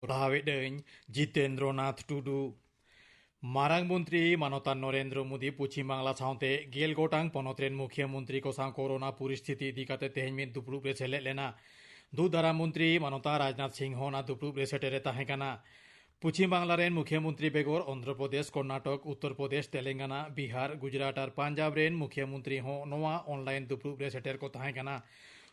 Prahawedain Jitendranath Tudu Marang Mantri Manotan Narendra Modi Puchim Bangla Saunte Gel Gotang Ponotren Mukhya Mantri ko sang Corona Puristhiti Dikate Tehmin Duplu Presele Lena Du Dara Mantri Manota Rajnath Singh Hona Duplu Presetere Tahekana Puchim Bangla Mukhya Mantri Begor Andhra Pradesh Karnataka Uttar Pradesh Telangana Bihar Gujarat ar Punjab ren Mukhya Mantri ho Noa online Duplu Preseter ko Tahekana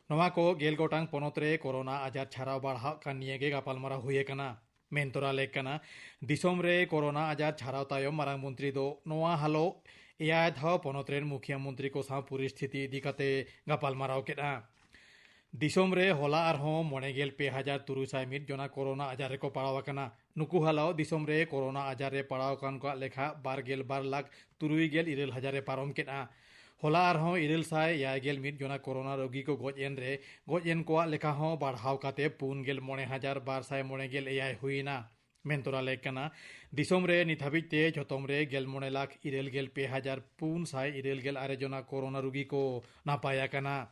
Noa ko Gel Gotang Ponotre Corona Ajar Chharao Barha kan Niege Gapalmara Huye Kana Mentora Lekana Disomre Corona Ajar Chharao Tayom Marang Mantri do Noa Halo Eya Dha Ponotren Mukhya Mantri ko sa Puristhiti Dikate Gapalmarao Kena Disomre Hola Arho Monegel Pe Hajar Turusai Mit Jona Corona Ajare ko Parawakana Nuku Halao Disomre Corona Ajare Parawakan ko Lekha Bargel Barlak Turuigel Iril Hajare Parom Kena Hola Arho Iril Sai Yagel Mit Jona Corona Rogi ko Gojen Re Gojen ko Lekha Ho Barhau Kate Pungel Mone Hajar Barsai Monegel Eyai Huina Mentora Lekana Disomre Nithabite Jotomre Gel Monelak Iril Gel Pe Hajar Pun Sai Iril Gel Arejona Corona Rogi ko Napaya Kana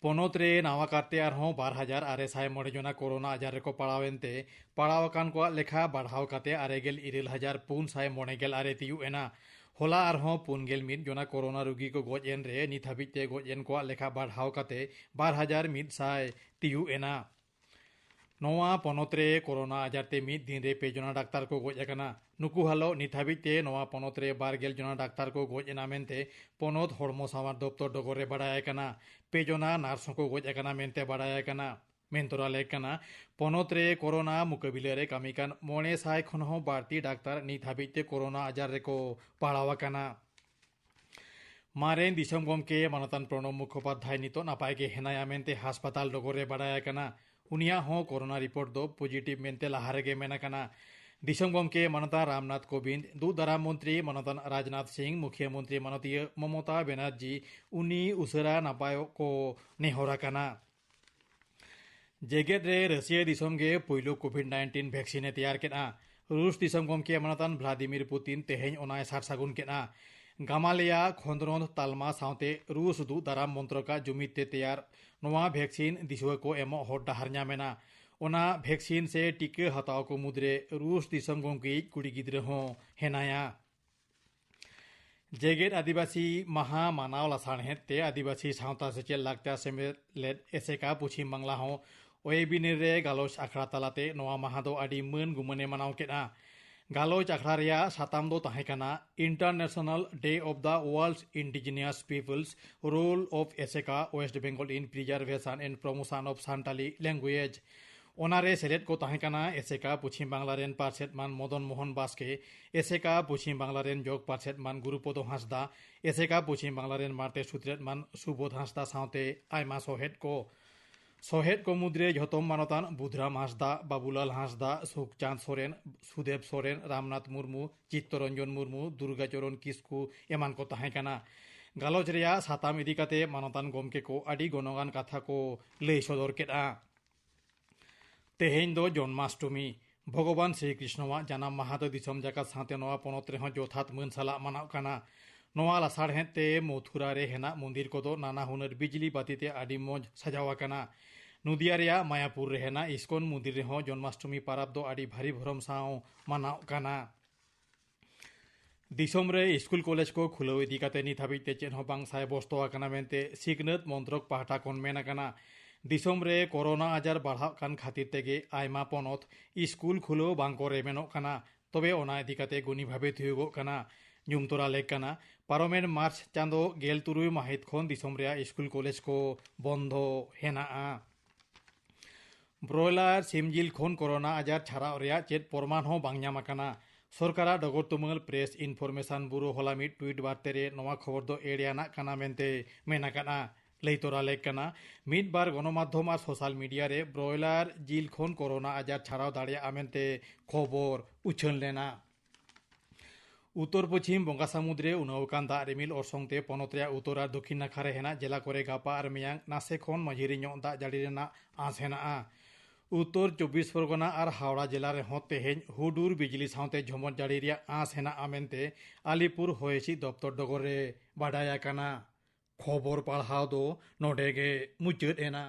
Ponotre Nawa Karte Arho 12,600 Morejona Corona Ajare ko Parawente Parawakan ko Lekha Barhau Kate Aregel Iril Hajar Pun Sai Monegel Aretiu Ena Hola Arho Pungel Mit Jona Corona Rugi ko Gojen Re Nithabite Gojen ko Lekha Barhau Kate 12,000 Mit Sai Tiu Ena Noa Ponotre Corona Ajarte Mit Dinre Pejona Daktar ko Gojakana Nuku Halo Nithabite Noa Ponotre Bargel Jona Daktar ko Gojenamente Ponot Hormo Samar Doptor Dogore Badaya Kana Pejona Narso ko Gojakana Mente Badaya Kana Mentora Lekana Ponotre Corona Mukabilere Kamikan Mone Sai Khonho Barti Daktar Nithabite Corona Ajare ko Parawakana Maren Disam Gomke Manatan Prono Mukhopadhyay Nito Napaike Henayamente Hospital Dogore Badaya Kana Unia ho Corona report do positive mente laharege menakana Disam Gomke Manata Ramnath Kovind Du Dara Mantri Manatan Rajnath Singh Mukhya Mantri Manatiya Mamata Banerjee Uni Usara Napayo ko Nehorakana Jeget re Russia Disam ge Poilo COVID-19 vaccine tayar kena Rus Disam Gomke Manatan Vladimir Putin Teheny onai sarsagun kena Gamaleya Khondron Talma Saute Rus Du Dara Montroka Jumite tayar Noa vaccine Diswa ko emo hot daharnya mena Ona vaccine se टीके हटाओ को मुद्रे रूस दिसम गोंकी कुड़ी गिद्रे हो हेनाया जेगेट आदिवासी महा मानाव लासाने ते आदिवासी सावता से लागता सेमेलेट एसेका पुछिम बांग्ला हो ओएबिनिरे गालोच आखड़ा तलाते नोआ महादो आदि मन गुमने मनाव केना गालोच आखड़ा रिया साताम दो ताहेकाना international day of the world's indigenous peoples role of एसेका West Bengal in preservation and promotion of Santali language Onare selet ko tahekana eseka Puchim Banglaren Parset man Modon Mohan Baske eseka Puchim Banglaren Jog Parset man Gurupodo Hasda eseka Puchim Banglaren Marte Sutret man Subodh Hasda saute Aima Sohet ko mudre Jotom Manotan Budram Hasda Babulal Hasda Sukhchand Soren Sudeb Soren Ramnath Murmu Chittoranjan Murmu Durgacharan Kisku eman ko tahekana Galoj reya satam idikate Manotan Gomke ko adi gonogan katha ko lei sodor keda Teheny do Jonmashtami Bhagavan Sri Krishnawa Janam Mahado Disam Jakat Sante Noa Ponotre ho Jothat Mön Sala Manao Kana Noa Lasar Hente Mothura re Hena Mondir Kodo Nana Hunar Bijli Batite Adi Moj Sajawa Kana Nudia reya Mayapur re Hena Iskon Mondir re ho Jonmashtami Parab do Adi Bhari Bhorom Sao Manao Kana Disam re School College ko Khulo idikate nithabite chen ho bang sai bosto akana mente Siknet Montrok Pahta kon mena kana Disam re Corona ajar barha kan khatir tege aima ponot School khulo bang ko remeno kana tobe ona idikate guni bhabe thuyugo kana nyumtora lek kana Paromen March chando gel turui mahit khon Disam re School College ko bondo hena a Broiler Simjil khon Corona ajar chhara reya chet porman ho bang nyama kana Sorkara Dogor Tumal Press Information Bureau Holamit tweet bartere Noa khobor do eriana kana mente mena kana Leitora Lekana Midbar Gonomadhom ar social media re broiler jil khon Corona ajar chharao daria amente khobor uchon lena Uttor Pochim Bongasamudre Unaukan da remil orsongte Ponotrea Uttora Dokhin Nakhare hena jela kore gapa ar meyang nase khon majhiri nyok da jari rena as hena a Uttor 24 Pargona ar Howrah jela re ho teheny hudur bijli saute jhomot jari ria as hena amente Alipur hoyechi doptor dogore badaya kana Khobor palhao do nodege muchut ena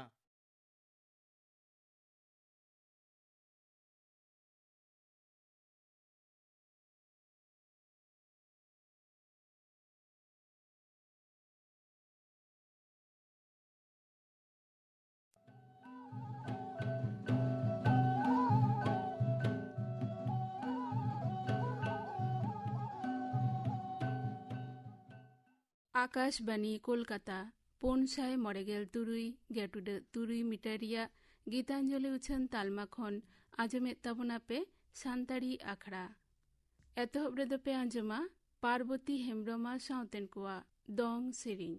Akashvani Kolkata 489.3 metre रिया गीतांजलि उछन तालमा खन आजमे तबना पे सानताड़ी आखड़ा एतहब रेदो पे आंजमा पार्वती हेम्ब्रमा साउतेन कुआ दोंग सेरिंग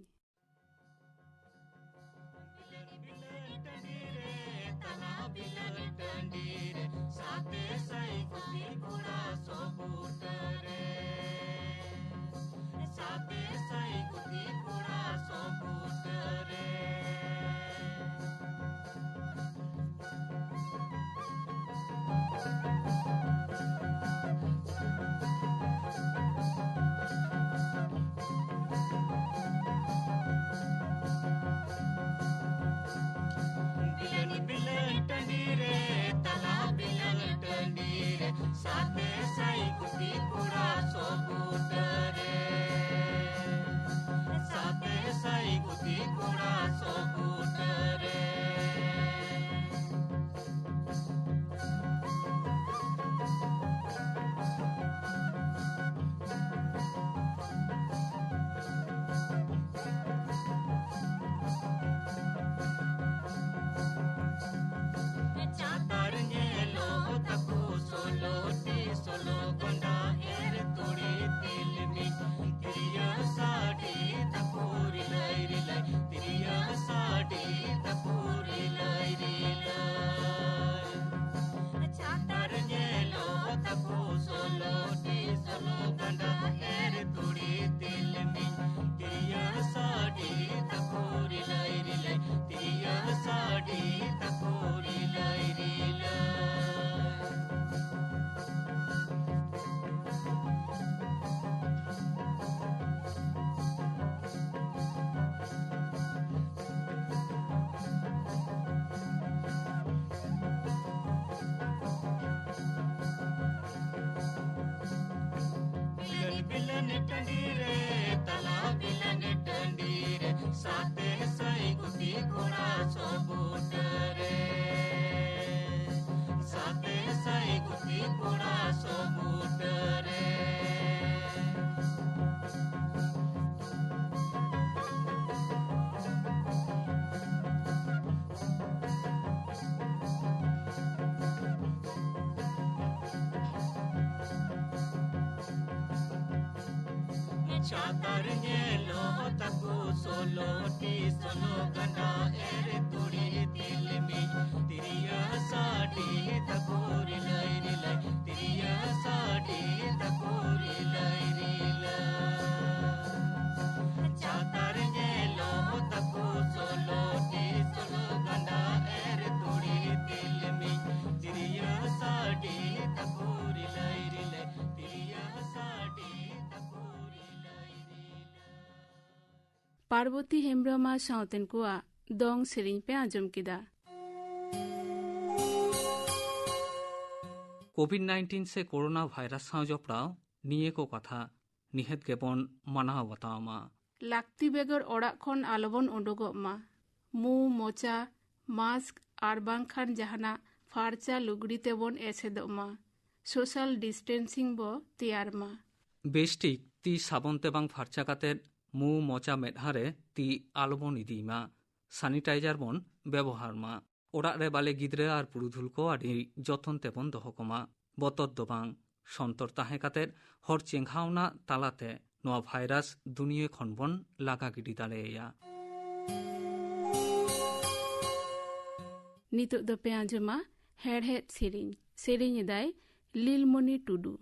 पार्वती हेम्ब्रमा साउतेन कुआ दोंग सेरिंग पे आजम किदा कोविड-19 से कोरोना वायरस साव जपड़ाव निये को कथा निहत गेबन मानाव बतावमा लाक्ति बेगर ओड़ाग खन आलोबन उडुगोग मा मु मोचा मास्क आर बांखान जहाना फारचा लुगड़ी तेबन एसेदोग मा सोशल डिस्टेंसिंग बो तैयार मा बेस्टिक ती साबन तेबां फारचा काते मु मोचा मेदहारे ती आलोबन इदीमा सैनिटाइजार बन व्यवहार मा ओड़ाग रे बाले गिद्रे आर पुरुधुल को आदि जतन तेबन दोहकमा बतर दोबां सन्तर ताहे काते हर चेंघावना तालाते नोआ भाइरास दुनिये खनबन लागा गिडी दालेया नितो दो पे आंजमा हेड सेरिंग दाय लीलमणि टुडू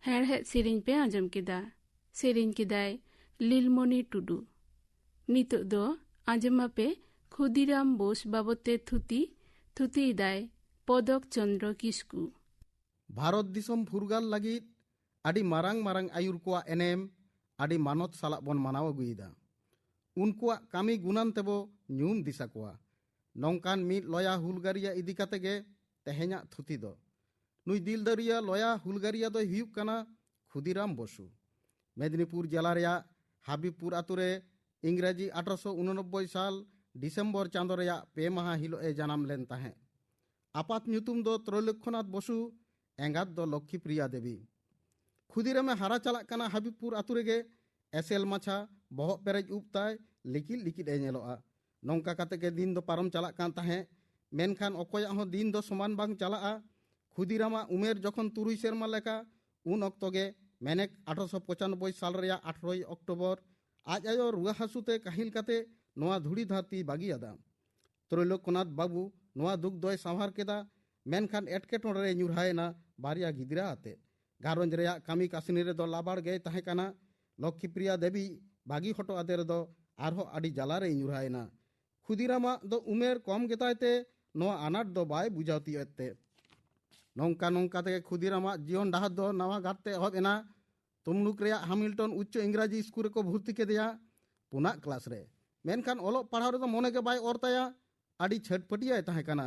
हेड़हेद सेरिंग पे आंजम केदा। सेरिंग केदाय लीलमणि टुडू। नितो दो आंजमा पे खुदीराम बोस बाबते थुती इदाय पदक चंद्र किस्कू। भारत दिसम फुरगाल लगित आदि मारांग मारांग आयुर कोआ एनेम आदि मानत साला बन मानाव अगुइदा। उनकुआ कामी गुनान तेबो न्यूम दिसा कोआ। नौकान मिट लया हुलगारिया इदी काते गे तेहेन्या थुती दो। नुई दिलदारिया लया हुलगारिया दो हुयुक काना खुदीराम बसु। मेदिनीपुर जिला रेया हाबीबपुर आतुरे इंग्रेजी 1889 साल डिसेम्बर चांदो रेया 2 माह हिलो ए जनाम लेन ताहे। आपात ᱧᱩᱛᱩᱢ दो त्रैलोक्यनाथ बसु एंगात दो लक्ष्मी प्रिया देवी। खुदीरामे हारा चला काना हाबीबपुर आतुरेगे एसेल माछा बहक पेरेज उपताय लिकिल लिकिल ए नेलोआ। नौका काते के दिन दो पारम चला कान ताहे। मेनखान अकोया हो दिन दो समान बांग चलाआ। खुदीरामा उमेर जखन 3 सेरमा लेका उन अक्तोगे मेनेक 1895 साल रेया 18 अक्टोबर आज आयो रुआ हासुते काहिल काते नोआ धुड़ी धरती बागियादा। त्रैलोक्यनाथ बाबू नोआ दुख दोय संहार केदा। मेनखान एटकेटोड़े रे ᱧᱩᱨहायना बारिया गिदरा आते। घारंज रेया कामी कासनी रे दो लाबाड़ गे ताहे काना। लक्ष्मी प्रिया देवी बागी हटो आदे रे दो आरहो आडी जाला रे ᱧᱩᱨहायना। खुदीरामा दो उमेर कम गेतायते नोआ अनाट दो बाय बुझावतीयते। नौका नौका ते खुदीरामा जीवन डाहर दो नवा गाते एहब एना। तुमलुक रेया हैमिल्टन उच्च इंग्राजी स्कूल रे को भर्ती केदेया 4 क्लास रे। मेनखान ओलोग पढ़ाव रे दो मोने के बाय ओरताया आडी छटपटियाय ताहे काना।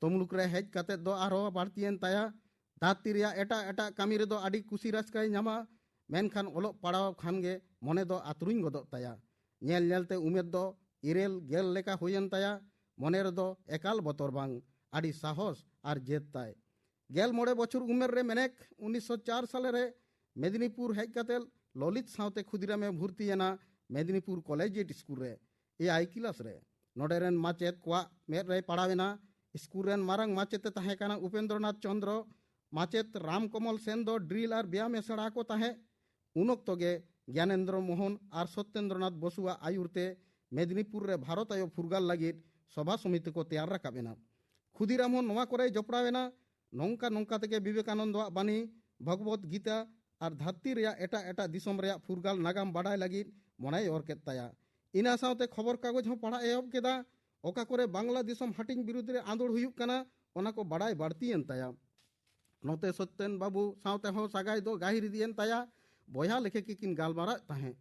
तुमलुक रे हेज काते दो आरो बाड़तीयन ताया। धरती रेया एटा एटा कामी रे दो आडी कुसी रास्काय नामा। मेनखान ओलोग पढ़ाव खान गे मोने दो आतरुñ गदो ताया। नेल नेलते उमेर दो 9 लेका हुयन ताया। मोने रे दो एकाल बतर बांग आडी साहस आर जेत ताय। 11 बछर उमेर रे मेनेक 1904 साले रे मेदिनीपुर हेज काते ललित सावते खुदीरामे भर्तीयना मेदिनीपुर कॉलेजिएट स्कूल रे AI क्लास रे। नोडेरेन माचेत कोआ मेद रे पढ़ावेना। स्कूल रेन मारांग माचेते ताहे काना उपेंद्रनाथ चंद्र। माचेत रामकमल सेन दो ड्रिल आर ब्यामे सेड़ा को ताहे। उन अक्तोगे ज्ञानेंद्र मोहन आर सत्येंद्रनाथ बसुआ आयुरते मेदिनीपुर रे भारत आयो फुरगाल लगित सभा समिति को तैयार राकाबेना। खुदीराम हो नोआ करे जपड़ावेना। नौका नौका तेगे विवेकानंदवा बानी भगवत गीता आर धरती रेया एटा एटा दिसम रेया फुरगाल नागाम बाडाय लगित मनाय ओर केत ताया। इना सावते खबर कागज हो पढ़ा एहब केदा। ओका करे बांग्ला दिसम हटिंग विरुद्ध रे आंदोड़ हुयुक काना ओना को बाडाय बाड़तीयन ताया। नोते सत्येन बाबू सावते हो सागाय दो गाहिर दियन ताया। बया लेखे किन गालमारा ताहे।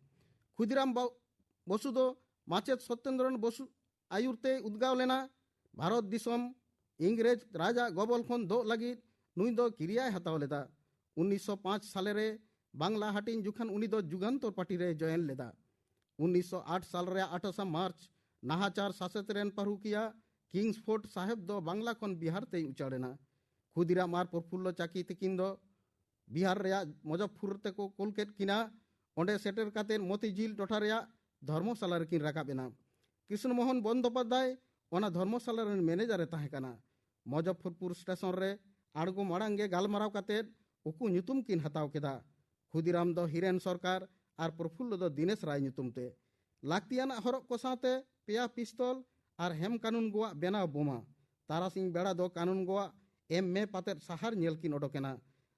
खुदीराम बसु दो माचेत सत्येंद्रन बसु आयुरते उद्गाव लेना। भारत दिसम इंग्रेज राजा गबल खन दो लगित नुई दो किरियाय हताव लेदा। 1905 साले रे बांग्ला हटिंग जुखान उनी दो जुगान्तर पार्टी रे जॉइन लेदा। 1908 साल रे 28 मार्च नाहाचार शासक रेन परुकिया किंग्सफोर्ड साहेब दो बांग्ला खन बिहार ते उचाड़ेना। खुदीराम आर प्रफुल्ल चाकी तकिन दो बिहार रेया मुजफ्फरपुर ते को कोलकेट किना। ओंडे सेटर काते मोतीझील टोठा रेया धर्मशाला रेकिन राकाबेना। कृष्ण मोहन बंदोपाध्याय ओना धर्मशाला रेन मैनेजर ताहे काना। मुजफ्फरपुर स्टेशन रे आड़गो माड़ांगे गालमाराव काते उकु ᱧᱩᱛᱩᱢ किन हताव केदा। खुदीराम दो हिरेन सरकार आर प्रफुल्ल दो दिनेश राय ᱧᱩᱛᱩᱢ ते। लाक्तियाना हरक को साथे पेया पिस्तौल आर हेम कानून गोवा बेनाव बोमा। तारासिंग बेड़ा दो कानून गोवा एम पाते सहार नेल किन ओडोकेना।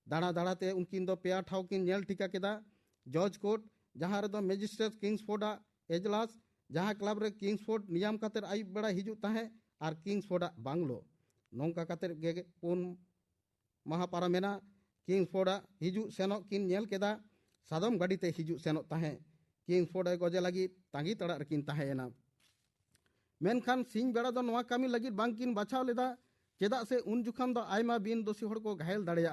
दाड़ा दाड़ाते उनकिन दो पेया ठाव किन नेल टिका केदा। जज कोर्ट जहां रे दो मजिस्ट्रेट किंग्सफोर्डा एजलास जहां क्लब रे किंग्सफोर्ड नियम काते आयुब बेड़ा हिजु ताहे आर किंग्सफोर्डा बांग्लो। नौका काते गे 4 माह पारामेना। किंग्सफोर्डा हिजु सेनोक किन नेल केदा। सादम गाड़ीते हिजु सेनोक ताहे। किंग्सफोर्ड गजे लगी तांगी तड़ा रकिन ताहेना। मेनखान सिंह बेड़ा दो नोआ कामी लगी बांकिन बाछाव लेदा। चेदा से उन जुखान दो आयमा बिन दोषी हड़ को घायल दाड़ेया।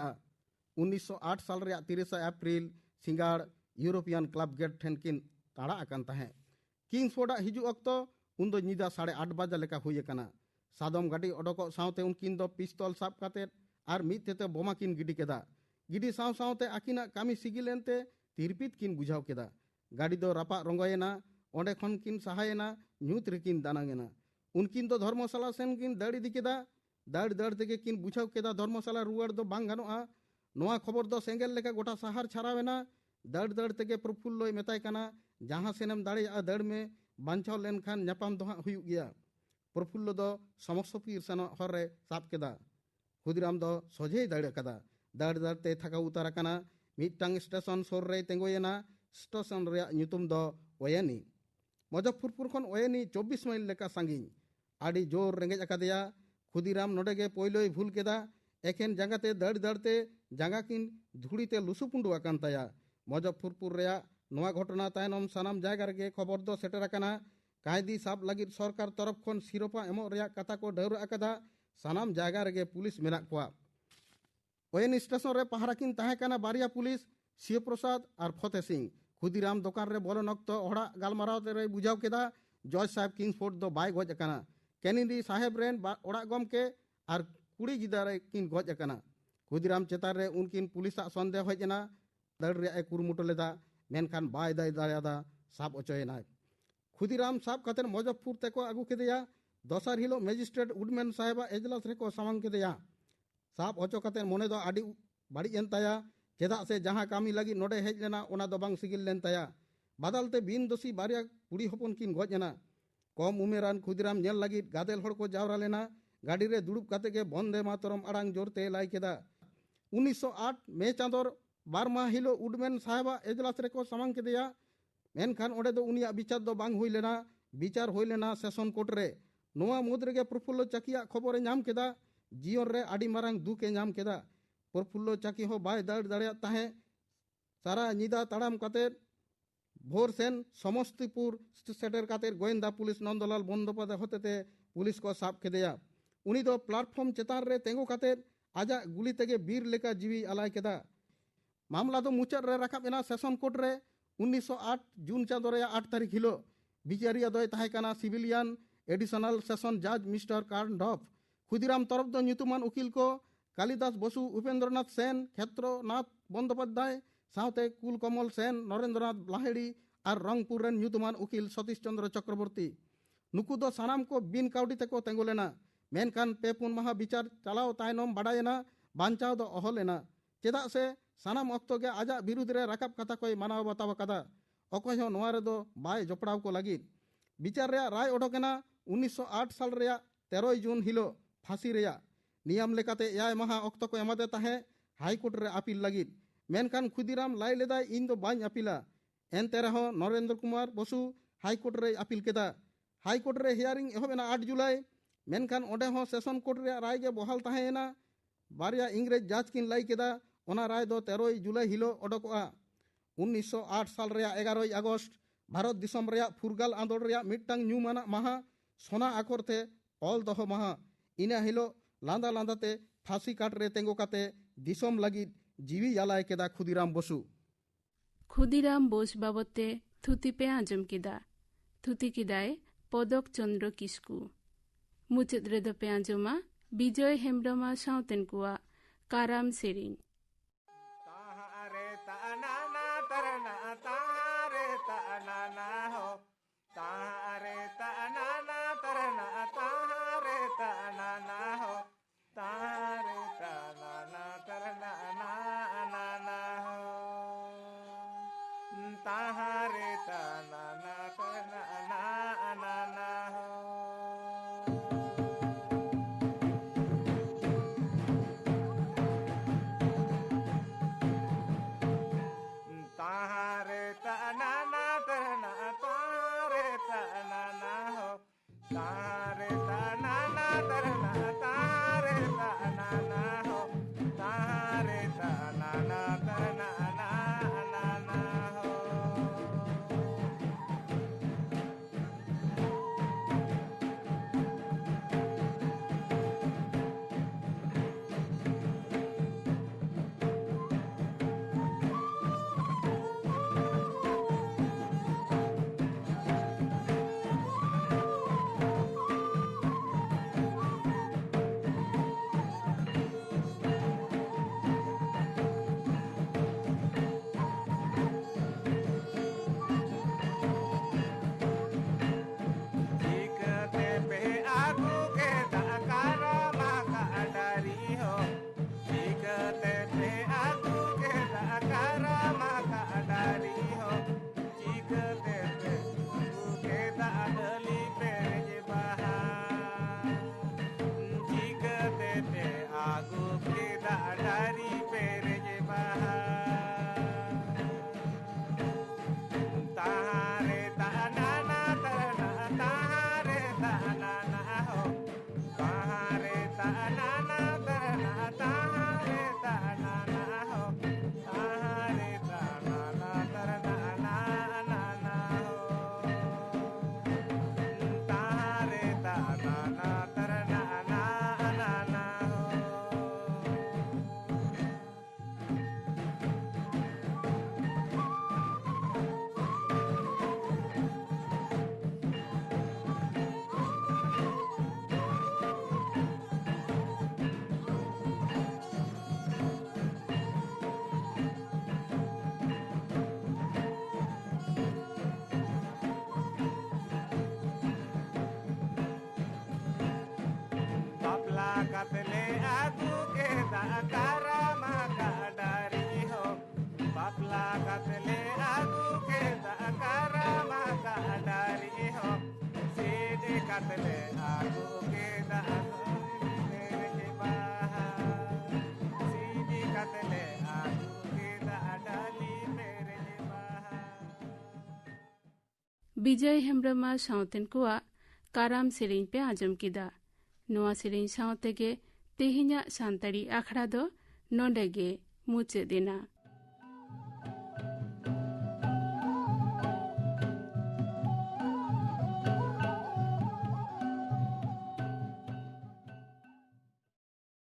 1908 साल रे 30 अप्रैल सिंगाड़ यूरोपियन क्लब गेट ठेन किन ताड़ा आकान ताहे। किंग्सफोर्डा हिजु अक्तो उन दो निदा 8:30 बजे लेका हुई काना। सादम गाड़ी ओडोको सावते उनकिन दो पिस्तौल साब काते आर मिते बोमा किन गिडी केदा। गिडी साव सावते आकिना कामी सिगिलेनते तिरपित किन बुझाव केदा। गाड़ी दो रापा रंगोयना। ओंडे खन किन सहायना ᱧᱩᱛ रेकिन दानांगेना। उनकिन दो धर्मशाला सेन किन दाड़ इदी केदा। दाड़ दाड़ तेगे किन बुझाव केदा धर्मशाला रुआड़ दो बांग गानोआ। नोआ खबर दो सेंगेल लेका गोटा सहार छारावेना। दाड़ दाड़ तेगे प्रफुल्लय मेताय काना जहां सेनेम दाड़ेया दाड़ में बांचाव लेनखान ᱧᱟᱯᱟᱢ दो हां हुयुग गिया। प्रफुल्ल दो समस्तपीर सेनो हर रे साब केदा। खुदीराम दो सोझे दाड़ कदा। दाड़ दाड़ ते थका उतारा काना। मिटटांग स्टेशन सोर रे तेंगोयेना स्टेशन रे ᱧᱩᱛᱩᱢ ᱫᱚ ᱳᱭᱮᱱᱤ। मुजफ्फरपुर खन ओयनी 24 माइल लेका सांगिन आड़ी जोर रेंगेज अकादेया। खुदीराम नोडेगे पोयलोय भूल केदा एखेन जांगाते दड़ दड़ते जांगा किन धुड़ीते लुसुपुंडु आकान ताया। मुजफ्फरपुर रेया नोआ घटना तायनम सानाम जायगा रेगे खबर दो सेटर आकाना। कायदी साब लागिद सरकार तरफ खन सिरोपा एमो रेया कथा को ढाउरा आकादा। सानाम जायगा रेगे पुलिस मेना कोआ। ओयनी स्टेशन रे पहारा किन ताहे काना बारिया पुलिस शिव प्रसाद और फतेह सिंह। खुदीराम दुकान रे बोलन अक्तो ओड़ा गालमाराव रे बुझाव केदा जज साहब किंग्सफोर्ड दो बाय गज अकाना। कैनिदी साहेब रेन ओड़ा गमके और कुड़ी गिदारे किन गज अकाना। खुदीराम चेतार रे उनकिन पुलिस संदेह हजना दड़ रे कुरुमुटो लेदा मेनखान बाय दाय दायादा साब अचोयना। खुदीराम साब कतेन मुजफ्फरपुर तेको आगु केदेया। दोसर हिलो मजिस्ट्रेट उडमेन साहेबा एजलास रे को सामांग केदेया। साब अचो कतेन मोने दो आडी बाड़ी एन ताया चेदा से जहां कामी लगी नोडे हेज लेना ओना दो बांग सिगिल लेन ताया। बदलते बिन दोषी बारिया कुड़ी हपन किन गज एना। कम उमेरान खुदीराम नेल लगी गादेल हड़ को जावरा लेना। गाड़ी रे दुड़ुब काते के बंदे मातरम आड़ांग जोरते लाई केदा। 1908 मे चांदोर 12 माह हिलो उडमेन साहेबा एजलास रे को सामांग केदेया। मेनखान ओडे दो उनिया विचार दो बांग हुई लेना। विचार हुई लेना सेशन कोर्ट रे। नोआ मुद्रे के प्रफुल्लो चकिया खबर नाम केदा। जीवन रे आडी मारांग दुके नाम केदा। प्रफुल्लो चाकी हो बाय दड़ दड़िया ताहे सारा निदा ताड़ाम काते भोर सेन समस्तीपुर सेटर काते गोयंदा पुलिस नंदलाल बंदोपाध्याय होतेते पुलिस को साब केदेया। उनी दो प्लेटफॉर्म चेतान रे तेंगो काते आजा गुली तेगे बीर लेका जीवी आलाय केदा। मामला दो मुचाद रे राखाब एना सेशन कोर्ट रे 1908 जून चांदो रे 8 तारीख हिलो। बिचारिया दोय ताहे काना सिविलियन एडिशनल सेशन जज मिस्टर कार्न डॉफ। खुदीराम तरफ दो ᱧᱩᱛᱩᱢᱟᱱ उकिल को कालिदास बसु उपेंद्रनाथ सेन क्षेत्रनाथ बंदोपाध्याय साउते कुल कमल सेन नरेंद्रनाथ लाहेड़ी और रंगपुर रेन ᱧᱩᱛᱩᱢᱟᱱ उकिल सतीश चंद्र चक्रवर्ती। नुकु दो सानाम को बिन काउडी तेको तेंगो लेना। मेनखान पे पुन माहा विचार चलाव तायनम बाडायना बांचाव दो अहलेना। चेदा से सानाम अक्तो गे आजा विरुद्ध रे राकाब कथा कोई मानाव बताव कदा। अकय हो नोआ रे दो बाय जपड़ाव को लगी। विचार रे राय ओडोकेना 1908 साल रे 13 जून हिलो फांसी रे नियम लेकाते याय महा अक्तो को एमादे ताहे हाईकोर्ट रे अपील लगी। मेनखान खुदीराम लाई लेदा इन दो बाñ अपीला। एनते रहो नरेंद्र कुमार बसु हाईकोर्ट रे अपील केदा। हाईकोर्ट रे हियरिंग एहोबेना 8 जुलाई। मेनखान ओंडे हो सेशन कोर्ट रे राय गे बहाल ताहेना। बारिया इंग्रेज जज किन लाई केदा ओना राय दो 13 जुलाई हिलो ओडकोआ। 1908 साल रे 11 अगस्त भारत दिसम रे फुरगाल आंदोलन रे मिटटांग ᱧᱩᱢᱟᱱᱟᱜ माहा सोना आखर थे ऑल दहो माहा। इना हिलो लांदा लांदाते फांसी काट रे तेंगो काते दिसम लगी जीवी यालाय केदा खुदीराम बसु। खुदीराम बोस बाबते थुती पे आंजम किदा। थुती किदाय पदक चंद्र किस्कू। मुचद रेदो पे आंजमा विजय हेम्ब्रमा साउतेन कुआ काराम Tsering. katele agu ke da karama kadari ho bapla katele agu ke da karama kadari ho sidi katele agu ke da mere baha sidi katele agu ke da dali mere baha বিজয় হেমব্রমা সাঁওতেন কুয়া কারাম সেরিং পে আজম কিদা নোয়া সেরিং সাঁওতেগে তেহিᱧাᱜ সান্তাড়ি আখড়া দো নন্ডে গে মুচাᱹᱫ ᱮᱱᱟ।